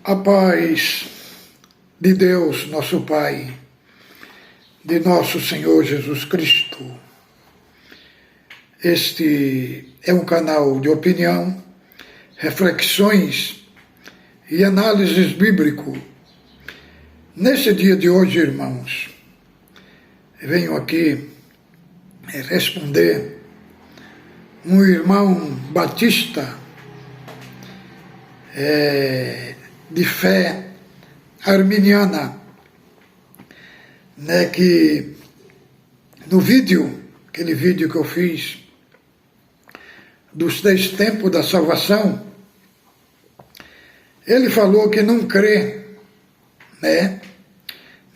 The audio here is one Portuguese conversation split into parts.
A paz de Deus, nosso Pai, de nosso Senhor Jesus Cristo. Este é um canal de opinião, reflexões e análises bíblico. Nesse dia de hoje, irmãos, venho aqui responder um irmão batista de fé arminiana, que no aquele vídeo que eu fiz dos 10 tempos da salvação, ele falou que não crê,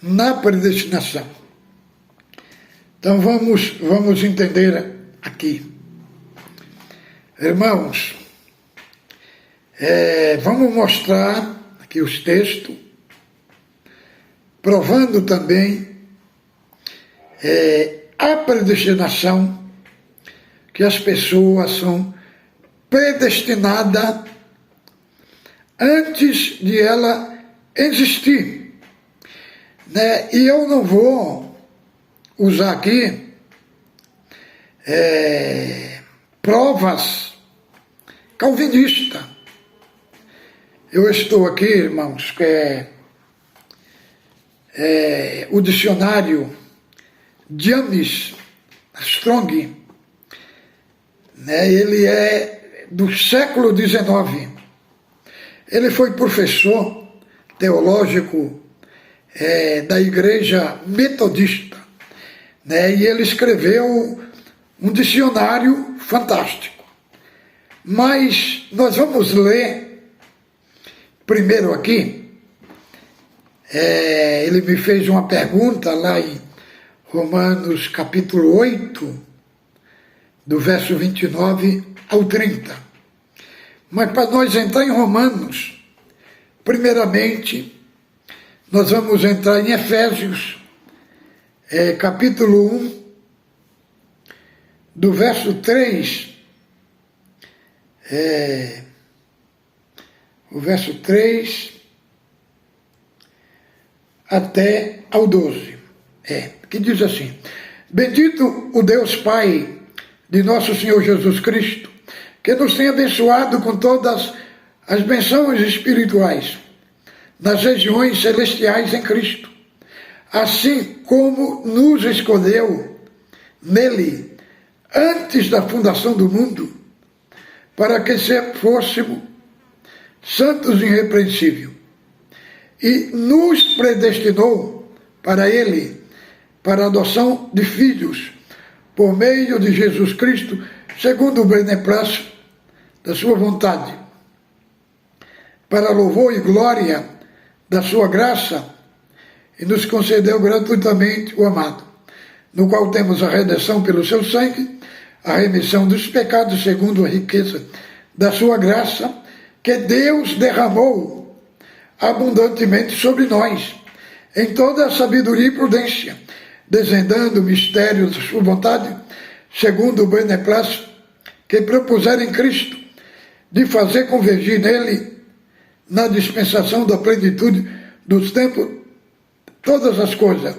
na predestinação. Então vamos entender aqui. Irmãos, vamos mostrar aqui os textos, provando também a predestinação, que as pessoas são predestinadas antes de ela existir. E eu não vou usar aqui provas calvinistas. Eu estou aqui, irmãos, que o dicionário James Strong, ele é do século XIX. Ele foi professor teológico da Igreja Metodista, e ele escreveu um dicionário fantástico. Mas nós vamos ler primeiro aqui. Ele me fez uma pergunta lá em Romanos capítulo 8, do verso 29 ao 30. Mas para nós entrar em Romanos, primeiramente, nós vamos entrar em Efésios, capítulo 1, do verso 3, o verso 3 até ao 12, que diz assim: Bendito o Deus Pai de nosso Senhor Jesus Cristo, que nos tem abençoado com todas as bênçãos espirituais nas regiões celestiais em Cristo, assim como nos escolheu nele antes da fundação do mundo, para que fôssemos santos e irrepreensíveis, e nos predestinou para ele, para a adoção de filhos, por meio de Jesus Cristo, segundo o beneplácito da sua vontade, para louvor e glória da sua graça, e nos concedeu gratuitamente o amado, no qual temos a redenção pelo seu sangue, a remissão dos pecados segundo a riqueza da sua graça, que Deus derramou abundantemente sobre nós, em toda a sabedoria e prudência, desvendando o mistério da sua vontade, segundo o beneplácito que propuseram em Cristo, de fazer convergir nele, na dispensação da plenitude dos tempos, todas as coisas,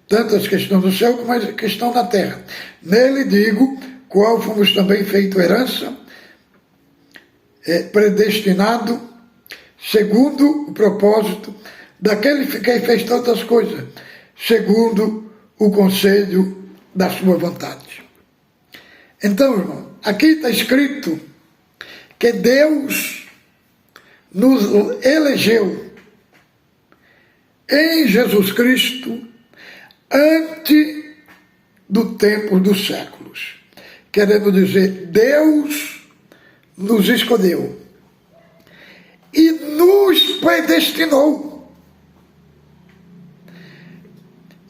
tanto as que estão no céu como as que estão na terra. Nele digo, qual fomos também feito herança, predestinado, segundo o propósito daquele que fez todas as coisas, segundo o conselho da sua vontade. Então, irmão, aqui está escrito que Deus nos elegeu em Jesus Cristo antes do tempo dos séculos. Querendo dizer, Deus nos escolheu e nos predestinou.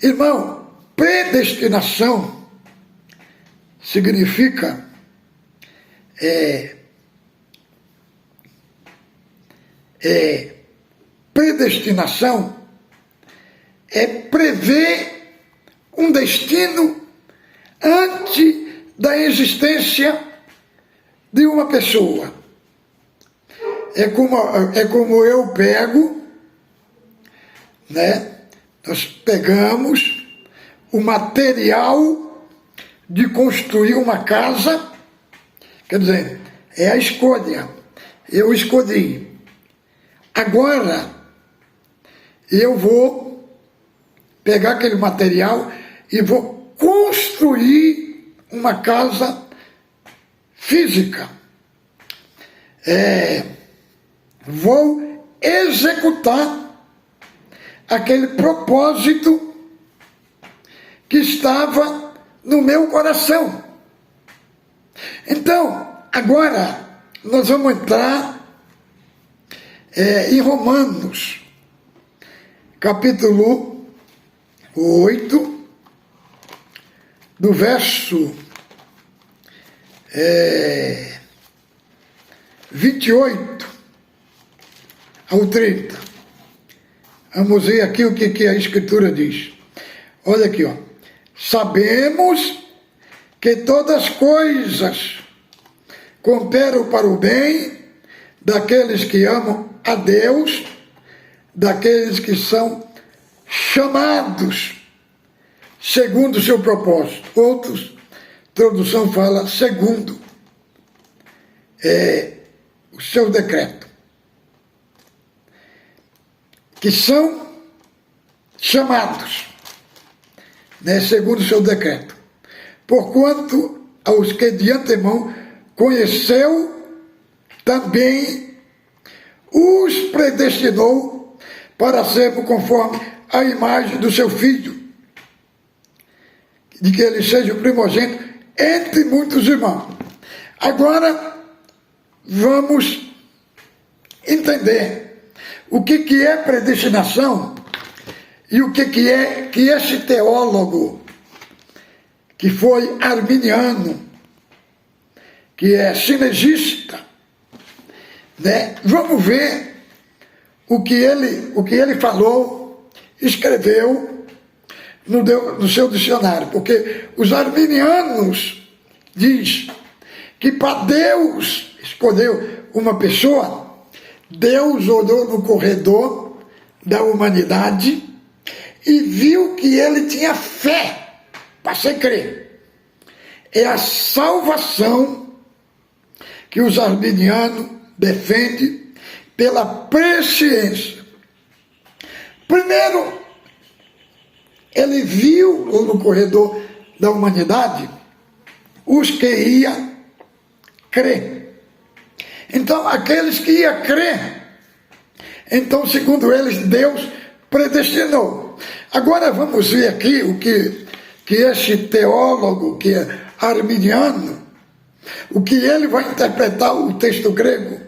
Irmão, predestinação significa predestinação é prever um destino antes da existência de uma pessoa. é como eu pego, né? Nós pegamos o material de construir uma casa, quer dizer, é a escolha. Eu escolhi. Agora, eu vou pegar aquele material e vou construir uma casa física. Vou executar aquele propósito que estava no meu coração. Então, agora nós vamos entrar em Romanos, capítulo 8, do verso 28 ao 30. Vamos ver aqui o que a Escritura diz. Olha aqui, ó. Sabemos que todas as coisas cooperam para o bem daqueles que amam a Deus, daqueles que são chamados segundo o seu propósito. Outros, tradução fala segundo o seu decreto. Que são chamados, né, segundo o seu decreto. Porquanto aos que de antemão conheceu, também os predestinou para sermos conforme a imagem do seu Filho, de que ele seja o primogênito entre muitos irmãos. Agora, vamos entender o que é predestinação e o que é que esse teólogo, que foi arminiano, que é sinergista, né? Vamos ver o que ele falou, escreveu no seu dicionário, porque os arminianos diz que para Deus escolheu uma pessoa, Deus olhou no corredor da humanidade e viu que ele tinha fé para se crer. É a salvação que os arminianos defendem pela presciência. Primeiro, ele viu no corredor da humanidade os que iam crer. Então, aqueles que iam crer, então, segundo eles, Deus predestinou. Agora vamos ver aqui o que esse teólogo, que é arminiano, o que ele vai interpretar o texto grego.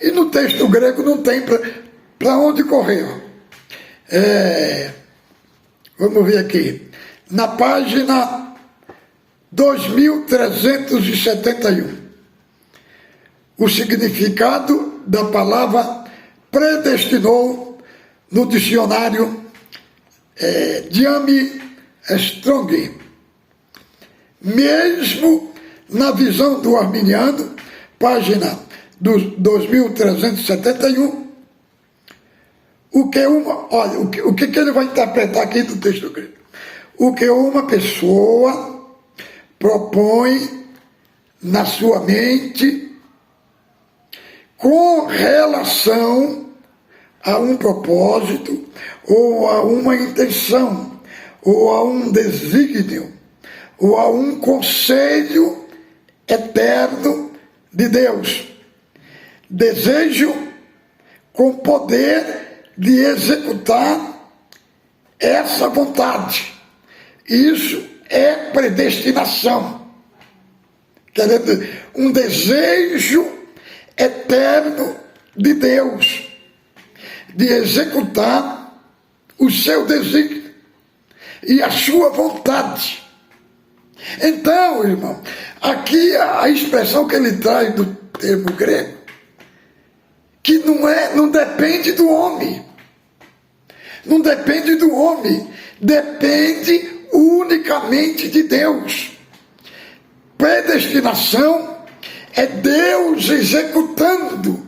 E no texto grego não tem para onde correr. Vamos ver aqui. Na página 2371. O significado da palavra predestinou no dicionário James Strong. Mesmo na visão do arminiano, página 2371, o que ele vai interpretar aqui do texto grego? O que uma pessoa propõe na sua mente com relação a um propósito, ou a uma intenção, ou a um desígnio, ou a um conselho eterno de Deus. Desejo com poder de executar essa vontade. Isso é predestinação. Quer dizer, um desejo eterno de Deus, de executar o seu desígnio e a sua vontade. Então, irmão, aqui a expressão que ele traz do termo grego, que não depende do homem. Não depende do homem, depende unicamente de Deus. Predestinação é Deus executando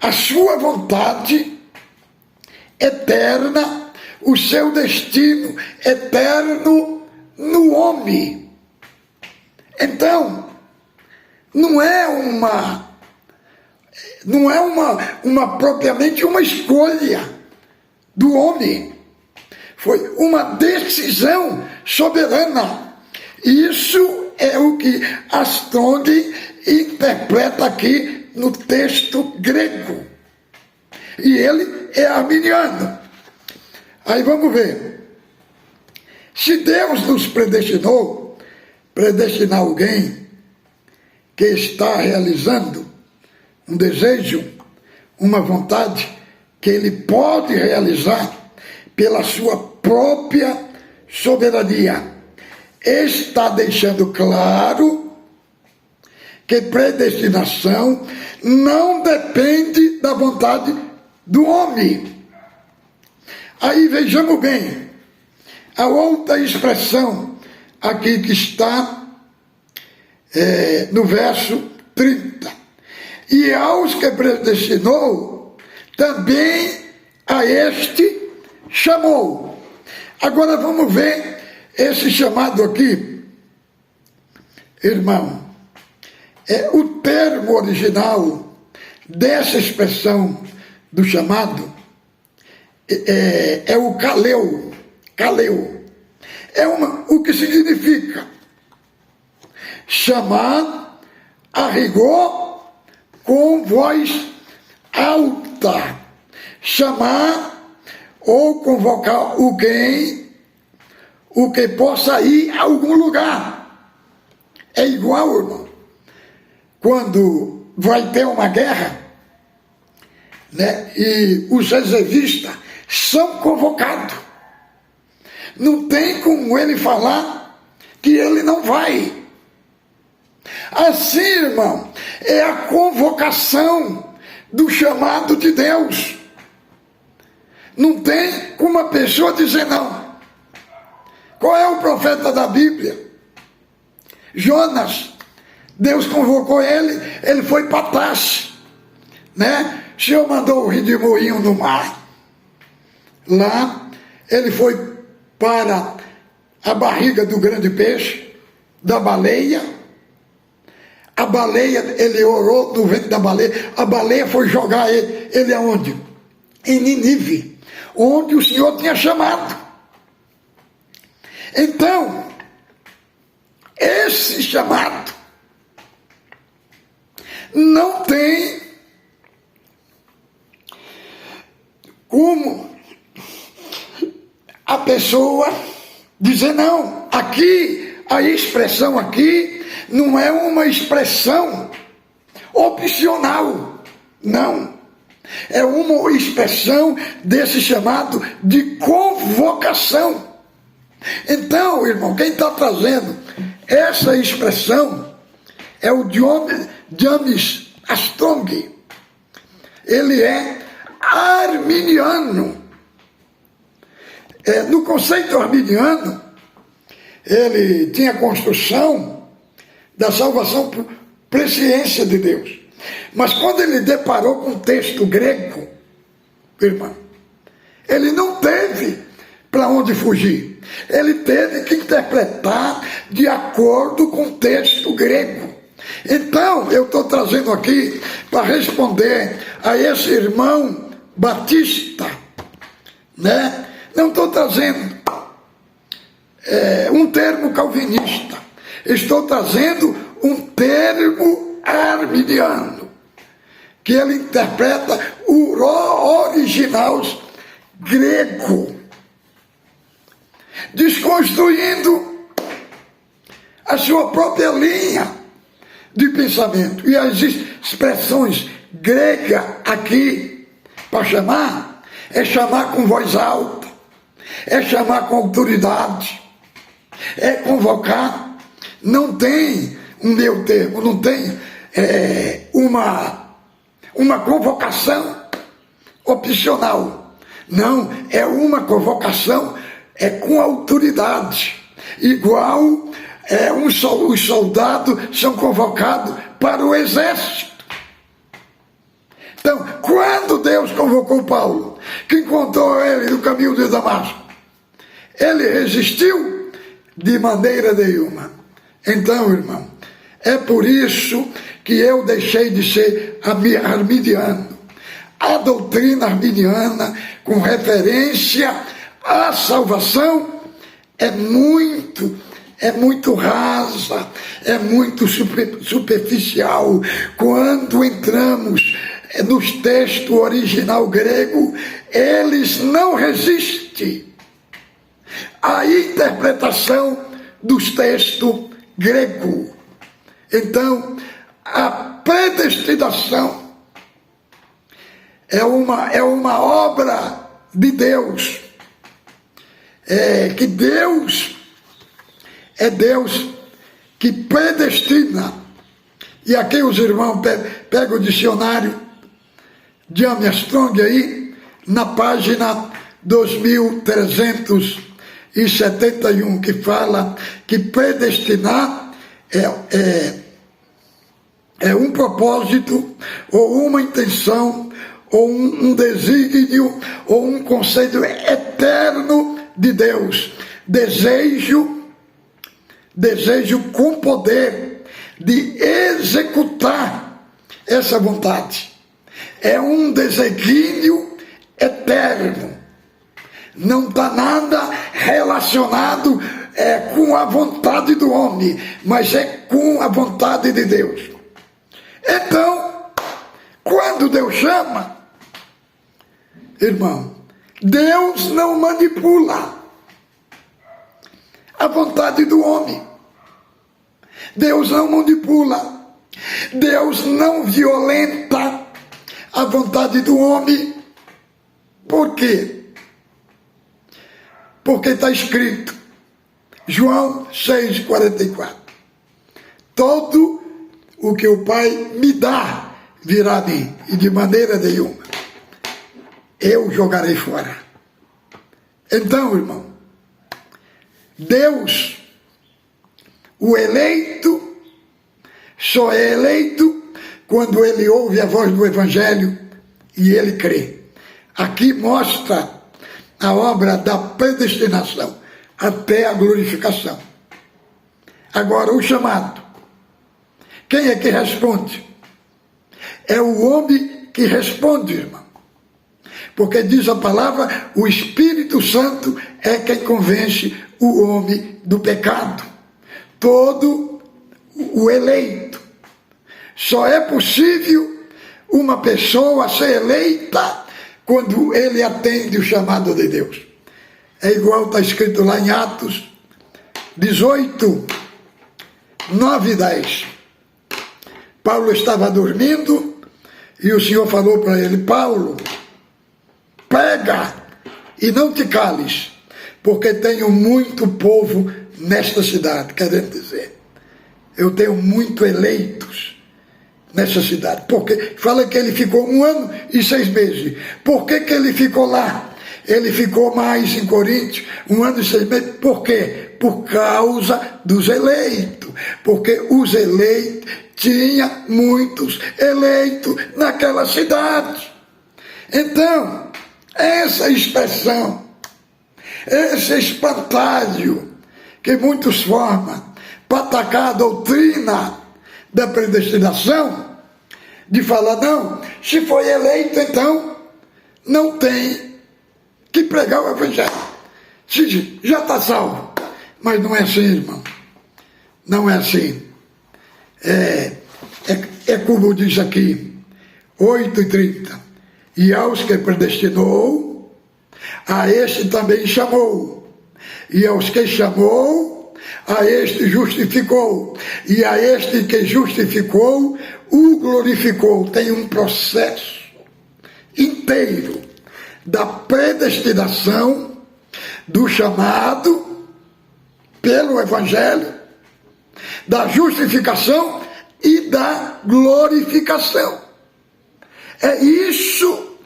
a sua vontade eterna, o seu destino eterno no homem. Então, não é propriamente uma escolha do homem. Foi uma decisão soberana. Isso é o que Strong interpreta aqui no texto grego. E ele é arminiano. Aí vamos ver. Se Deus nos predestinar alguém que está realizando um desejo, uma vontade que ele pode realizar pela sua própria soberania, está deixando claro que predestinação não depende da vontade do homem. Aí vejamos bem, a outra expressão aqui que está no verso 30. E aos que predestinou, também a este chamou. Agora vamos ver esse chamado aqui, irmão. O termo original dessa expressão do chamado é o kaleo. Kaleo. O que significa chamar a rigor com voz alta. Chamar ou convocar alguém, o que possa ir a algum lugar. É igual, irmão, quando vai ter uma guerra, né, e os reservistas são convocados. Não tem como ele falar que ele não vai. Assim, irmão, é a convocação do chamado de Deus. Não tem como a pessoa dizer não. Qual é o profeta da Bíblia? Jonas. Deus convocou ele foi para Tarsis, né? O Senhor mandou o redemoinho no mar. Lá, ele foi para a barriga do grande peixe, da baleia. A baleia, ele orou no ventre da baleia. A baleia foi jogar ele aonde? Em Nínive, onde o Senhor tinha chamado. Então, esse chamado não tem como a pessoa dizer não. Aqui, a expressão aqui não é uma expressão opcional, não. É uma expressão desse chamado de convocação. Então, irmão, quem está trazendo essa expressão é o James Strong. Ele é arminiano. No conceito arminiano, ele tinha a construção da salvação por presciência de Deus. Mas quando ele deparou com o texto grego, irmão, ele não teve para onde fugir. Ele teve que interpretar de acordo com o texto grego. Então, eu estou trazendo aqui para responder a esse irmão Batista, né? Não estou trazendo um termo calvinista. Estou trazendo um termo arminiano, que ele interpreta o original grego, desconstruindo a sua própria linha de pensamento. E as expressões gregas aqui, para chamar, é chamar com voz alta, é chamar com autoridade, é convocar. Não tem um meio termo, não tem uma convocação opcional. Não, é uma convocação com autoridade. Igual os soldados são convocados para o exército. Então, quando Deus convocou Paulo, que encontrou ele no caminho de Damasco, ele resistiu de maneira nenhuma. Então, irmão, é por isso que eu deixei de ser arminiano. A doutrina arminiana, com referência à salvação, é muito rasa, é muito superficial. Quando entramos nos textos original grego, eles não resistem à interpretação dos textos gregos. Então, a predestinação é uma obra de Deus. Que Deus é Deus que predestina. E aqui os irmãos pegam o dicionário de Armstrong aí, na página 2371, que fala que predestinar é um propósito, ou uma intenção, ou um desígnio, ou um conselho eterno de Deus. Desejo com poder de executar essa vontade. É um desígnio eterno. Não está nada relacionado com a vontade do homem, mas é com a vontade de Deus. Então, quando Deus chama, irmão, Deus não manipula a vontade do homem. Deus não manipula. Deus não violenta a vontade do homem. Por quê? Porque está escrito, João 6,44. Todo o que o Pai me dá virá a mim, e de maneira nenhuma eu jogarei fora. Então, irmão, Deus, o eleito, só é eleito quando ele ouve a voz do Evangelho e ele crê. Aqui mostra a obra da predestinação até a glorificação. Agora, o chamado. Quem é que responde? É o homem que responde, irmão. Porque diz a palavra, o Espírito Santo é quem convence o homem do pecado. Todo o eleito. Só é possível uma pessoa ser eleita quando ele atende o chamado de Deus. É igual está escrito lá em Atos 18, 9 e 10. Paulo estava dormindo e o Senhor falou para ele, Paulo, prega e não te cales, porque tenho muito povo nesta cidade. Querendo dizer, eu tenho muito eleitos nessa cidade. Porque fala que ele ficou 1 ano e 6 meses. Por que ele ficou lá? Ele ficou mais em Corinto, 1 ano e 6 meses. Por quê? Por causa dos eleitos. Porque os eleitos, tinha muitos eleitos naquela cidade. Então, essa expressão, esse espantalho que muitos formam para atacar a doutrina da predestinação, de falar, não, se foi eleito, então não tem que pregar o Evangelho. Se já está salvo. Mas não é assim, irmão. Não é assim. É como diz aqui, 8:30. E aos que predestinou, a este também chamou. E aos que chamou, a este justificou. E a este que justificou, o glorificou. Tem um processo inteiro da predestinação, do chamado pelo Evangelho, da justificação e da glorificação. É isso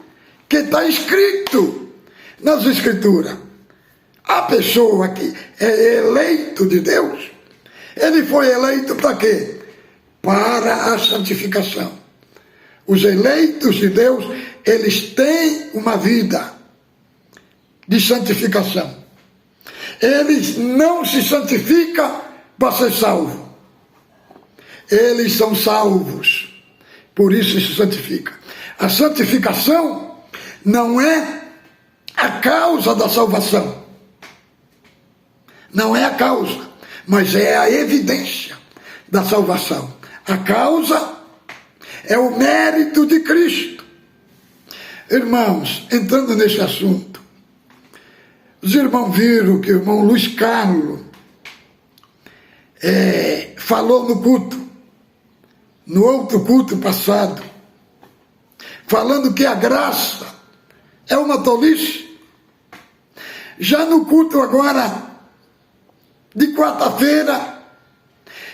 que está escrito nas Escrituras. A pessoa que é eleito de Deus, ele foi eleito para quê? Para a santificação. Os eleitos de Deus, eles têm uma vida de santificação. Eles não se santificam para ser salvos. Eles são salvos, por isso se santifica. A santificação não é a causa da salvação. Não é a causa, mas é a evidência da salvação. A causa é o mérito de Cristo. Irmãos, entrando nesse assunto, os irmãos viram que o irmão Luiz Carlos falou no culto, no outro culto passado, falando que a graça é uma tolice. Já no culto agora, de quarta-feira,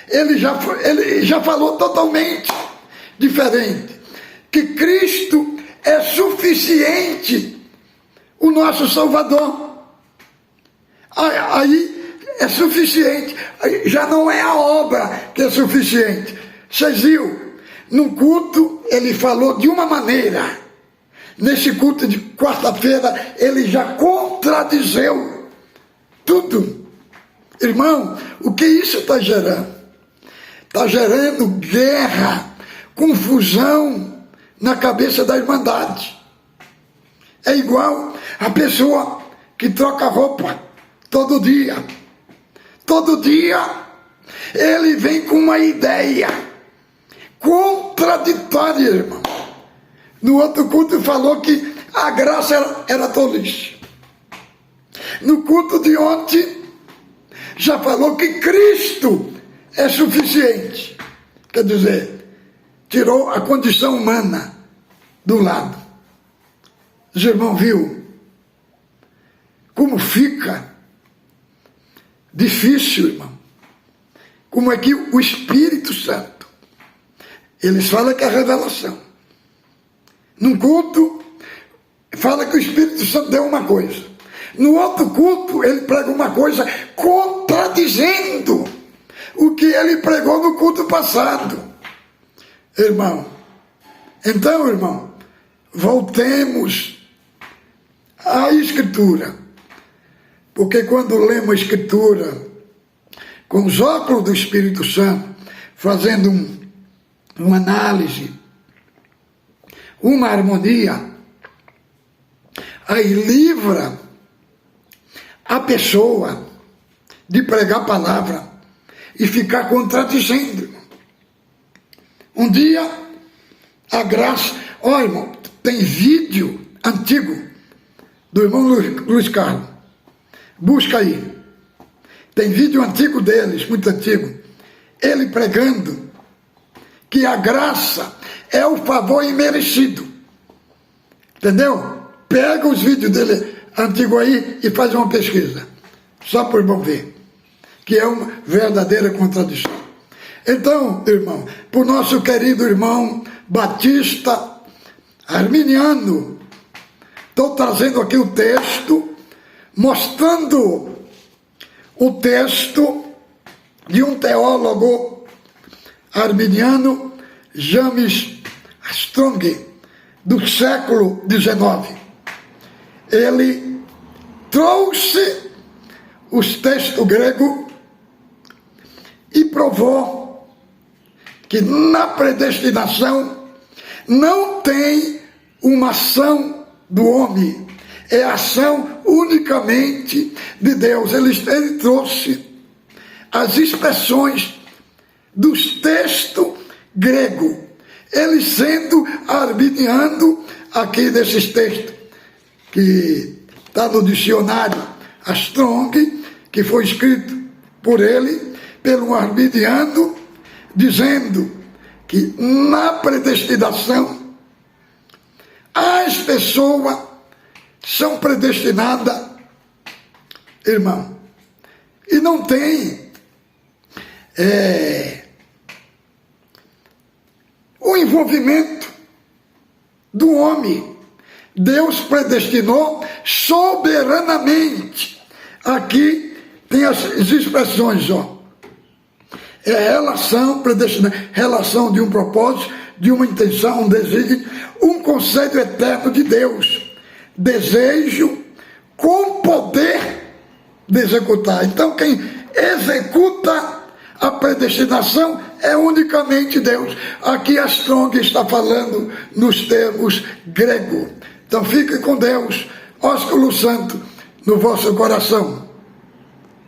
ele já falou totalmente diferente, que Cristo é suficiente, o nosso Salvador. Aí é suficiente, já não é a obra que é suficiente. Vocês viram, no culto ele falou de uma maneira, nesse culto de quarta-feira ele já contradizeu tudo. Irmão, o que isso está gerando? Está gerando guerra, confusão na cabeça da Irmandade. É igual a pessoa que troca roupa todo dia. Todo dia ele vem com uma ideia contraditória, irmão. No outro culto falou que a graça era tolice. No culto de ontem já falou que Cristo é suficiente. Quer dizer, tirou a condição humana do lado. Os irmãos viu como fica difícil, irmão. Como é que o Espírito Santo, eles falam que é revelação. Num culto, fala que o Espírito Santo deu uma coisa. No outro culto, ele prega uma coisa contradizendo o que ele pregou no culto passado. Irmão, então, irmão, voltemos à Escritura. Porque quando lemos a Escritura com os óculos do Espírito Santo, fazendo uma análise, uma harmonia, aí livra a pessoa de pregar a palavra e ficar contradizendo. Um dia, a graça... Olha, irmão, tem vídeo antigo do irmão Luiz Carlos. Busca aí. Tem vídeo antigo deles, muito antigo. Ele pregando que a graça é o favor imerecido. Entendeu? Pega os vídeos dele antigo aí e faz uma pesquisa. Só para o irmão ver. Que é uma verdadeira contradição. Então, irmão, para o nosso querido irmão Batista Arminiano, estou trazendo aqui o texto, mostrando o texto de um teólogo arminiano, James Strong, do século XIX. Ele trouxe os textos gregos e provou que na predestinação não tem uma ação do homem, é ação unicamente de Deus. Ele trouxe as expressões dos textos gregos, ele sendo arminiano aqui desses textos, que está no dicionário Strong, que foi escrito por ele, pelo arminiano, dizendo que na predestinação as pessoas são predestinadas, irmão, e não tem o envolvimento do homem. Deus predestinou soberanamente. Aqui tem as expressões, ó. É relação predestinada, relação de um propósito de uma intenção, um desígnio, um conselho eterno de Deus. Desejo com poder de executar. Então quem executa a predestinação é unicamente Deus. Aqui a Strong está falando nos termos grego. Então fique com Deus, ósculo santo, no vosso coração.